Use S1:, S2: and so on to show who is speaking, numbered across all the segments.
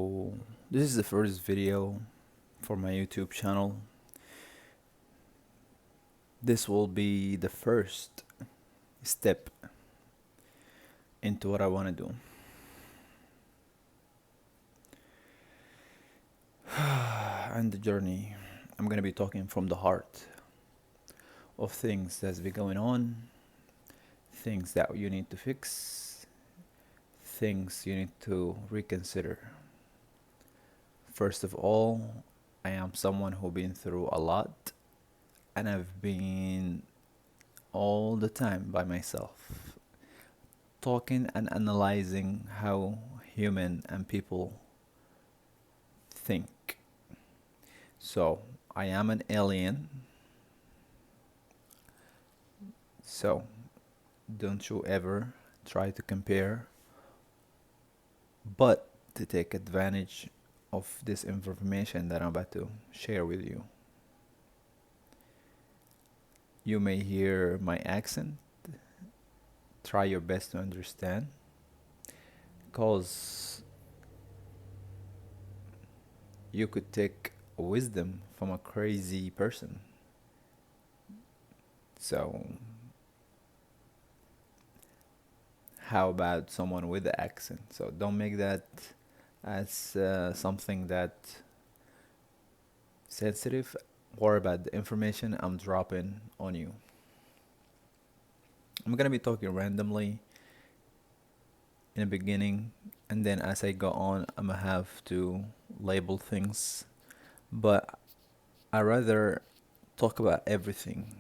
S1: So, this is the first video for my YouTube channel. This will be the first step into what I want to do. And the journey, I'm going to be talking from the heart of things that's been going on, things that you need to fix, things you need to reconsider. First of all, I am someone who been through a lot, and I've been all the time by myself, talking and analyzing how human and people think. So, I am an alien, so don't you ever try to compare, but to take advantage of this information that I'm about to share with you. You may hear my accent, try your best to understand, because you could take wisdom from a crazy person. So, how about someone with the accent? So, don't make that as something that sensitive. Worry about the information I'm dropping on you. I'm gonna be talking randomly in the beginning, and then as I go on, I'm gonna have to label things. But I rather talk about everything,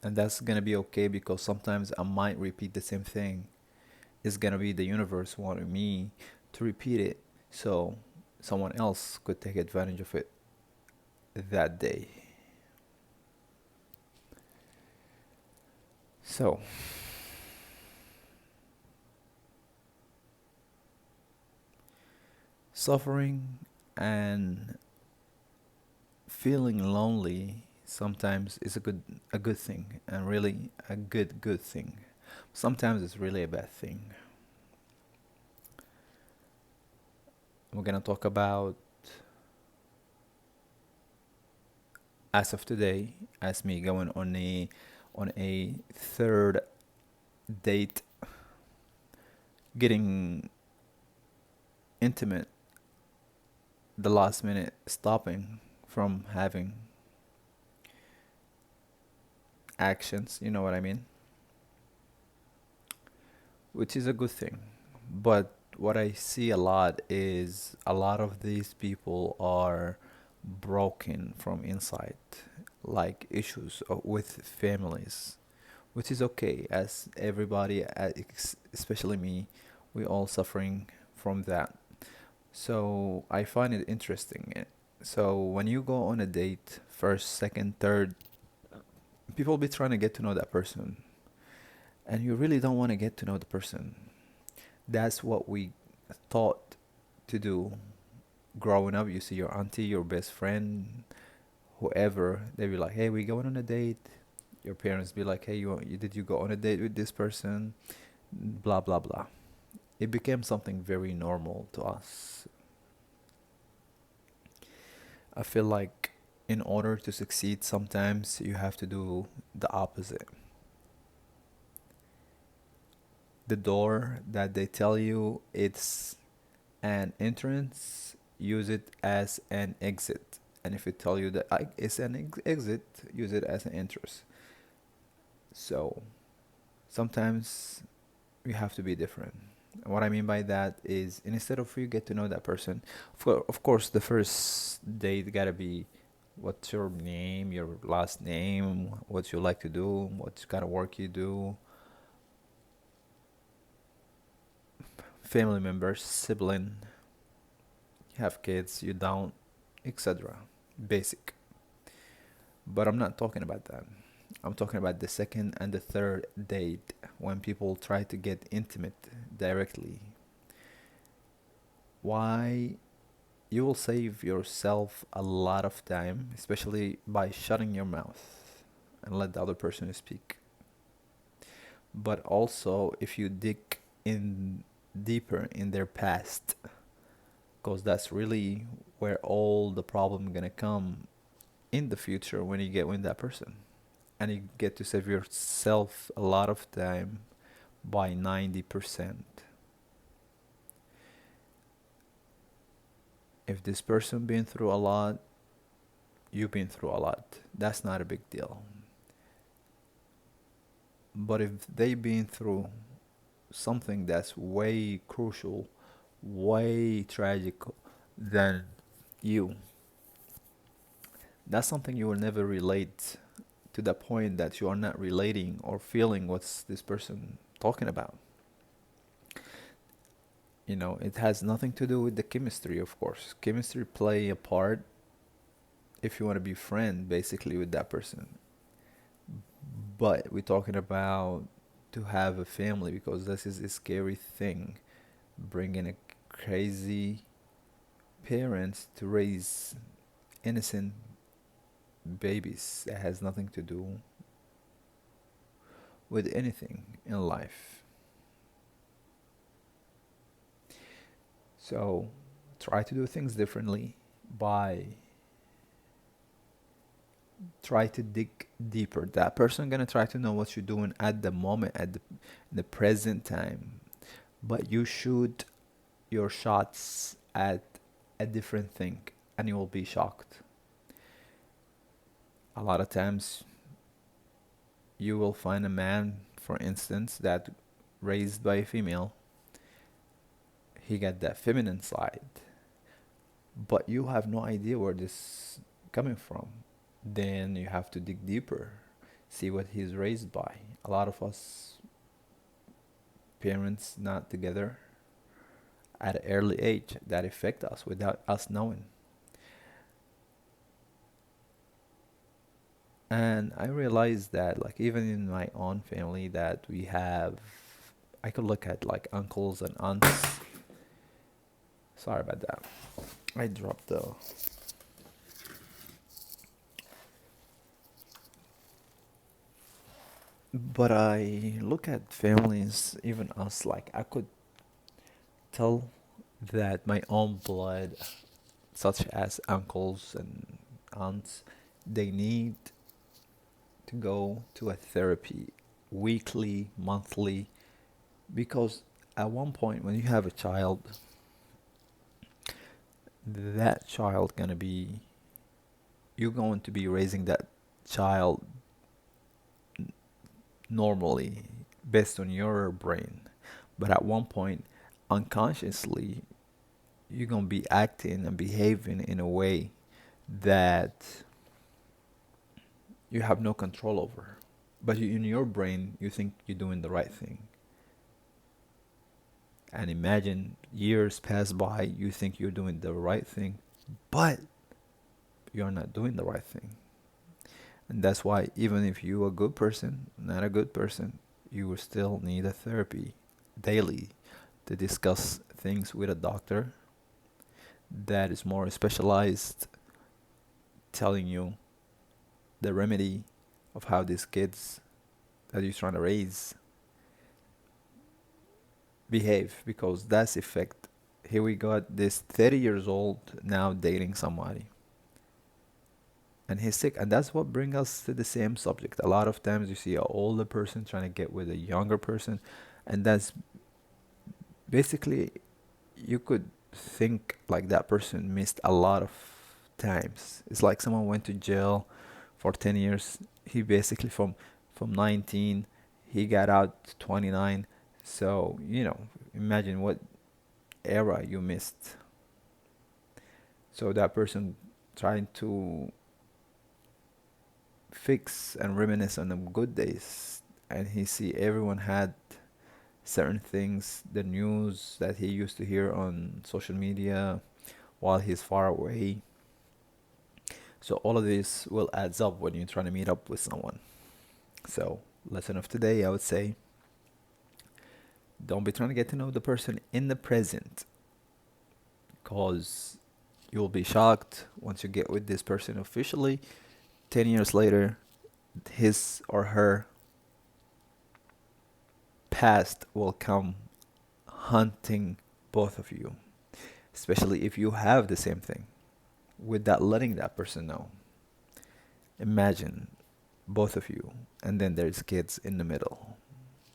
S1: and that's gonna be okay because sometimes I might repeat the same thing. It's gonna be the universe wanting me to repeat it, so someone else could take advantage of it that day. So, suffering and feeling lonely sometimes is a good thing, and really a good thing. Sometimes it's really a bad thing. We're gonna talk about, as of today, as me going on a third date, getting intimate, the last minute stopping from having actions, you know what I mean? Which is a good thing. But what I see a lot is a lot of these people are broken from inside, like issues with families, which is okay, as everybody, especially me, we all suffering from that. So I find it interesting. So when you go on a date, first, second, third, people be trying to get to know that person, and you really don't want to get to know the person. That's what we thought to do growing up. You see your auntie, your best friend, whoever, they be like, "Hey, we going on a date." Your parents be like, "Hey, did you go on a date with this person?" Blah blah blah. It became something very normal to us. I feel like in order to succeed, sometimes you have to do the opposite. The door that they tell you it's an entrance, use it as an exit. And if it tell you that it's an exit, use it as an entrance. So sometimes we have to be different. And what I mean by that is, instead of you get to know that person, of course, the first date gotta be, what's your name, your last name, what you like to do, what kind of work you do, family members, sibling, you have kids, you don't, etc. Basic. But I'm not talking about that. I'm talking about the second and the third date, when people try to get intimate directly. Why? You will save yourself a lot of time, especially by shutting your mouth and let the other person speak. But also, if you dig in deeper in their past, because that's really where all the problem gonna come in the future when you get with that person, and you get to save yourself a lot of time by 90%. If this person been through a lot, you've been through a lot. That's not a big deal. But if they been through something that's way crucial, way tragic than you, that's something you will never relate, to the point that you are not relating or feeling what's this person talking about. It has nothing to do with the chemistry, of course. Chemistry play a part if you want to be friend basically with that person. But we're talking about to have a family, because this is a scary thing. Bringing a crazy parents to raise innocent babies that has nothing to do with anything in life. So try to do things differently by try to dig deeper. That person gonna try to know what you're doing at the moment, at the present time, but you shoot your shots at a different thing, and you will be shocked. A lot of times you will find a man, for instance, that raised by a female, he got that feminine side, but you have no idea where this coming from. Then you have to dig deeper, see what he's raised by. A lot of us parents not together at an early age that affect us without us knowing. And I realized that, like, even in my own family, that we have, I could look at like uncles and aunts. Sorry about that. I dropped the. But I look at families, even us, like I could tell that my own blood, such as uncles and aunts, they need to go to a therapy weekly, monthly, because at one point when you have a child, that child gonna be, you're going to be raising that child normally based on your brain, but at one point unconsciously you're gonna be acting and behaving in a way that you have no control over, but in your brain you think you're doing the right thing. And imagine years pass by, you think you're doing the right thing, but you're not doing the right thing. And that's why even if you're a good person, not a good person, you will still need a therapy daily to discuss things with a doctor that is more specialized, telling you the remedy of how these kids that you're trying to raise behave, because that's effect. Here we got this 30 years old now dating somebody, and he's sick, and that's what brings us to the same subject. A lot of times you see an older person trying to get with a younger person, and that's basically, you could think like that person missed a lot of times. It's like someone went to jail for 10 years. He basically from 19, he got out 29. So, imagine what era you missed. So that person trying to fix and reminisce on the good days, and he see everyone had certain things, the news that he used to hear on social media while he's far away. So all of this will adds up when you're trying to meet up with someone. So lesson of today, I would say, don't be trying to get to know the person in the present, because you'll be shocked once you get with this person officially. 10 years later, his or her past will come hunting both of you. especially if you have the same thing, without letting that person know. Imagine both of you, and then there's kids in the middle,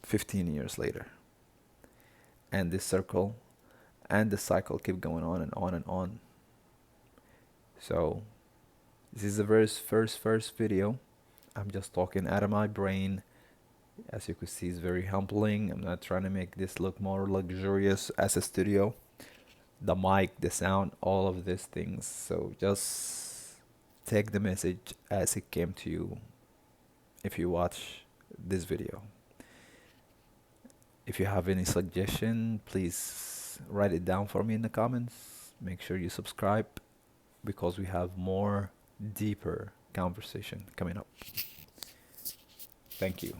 S1: 15 years later, and this circle and the cycle keep going on and on and on. So this is the very first video. I'm just talking out of my brain. As you can see, it's very humbling. I'm not trying to make this look more luxurious as a studio. The mic, the sound, all of these things. So just take the message as it came to you if you watch this video. If you have any suggestion, please write it down for me in the comments. Make sure you subscribe because we have more deeper conversation coming up. Thank you.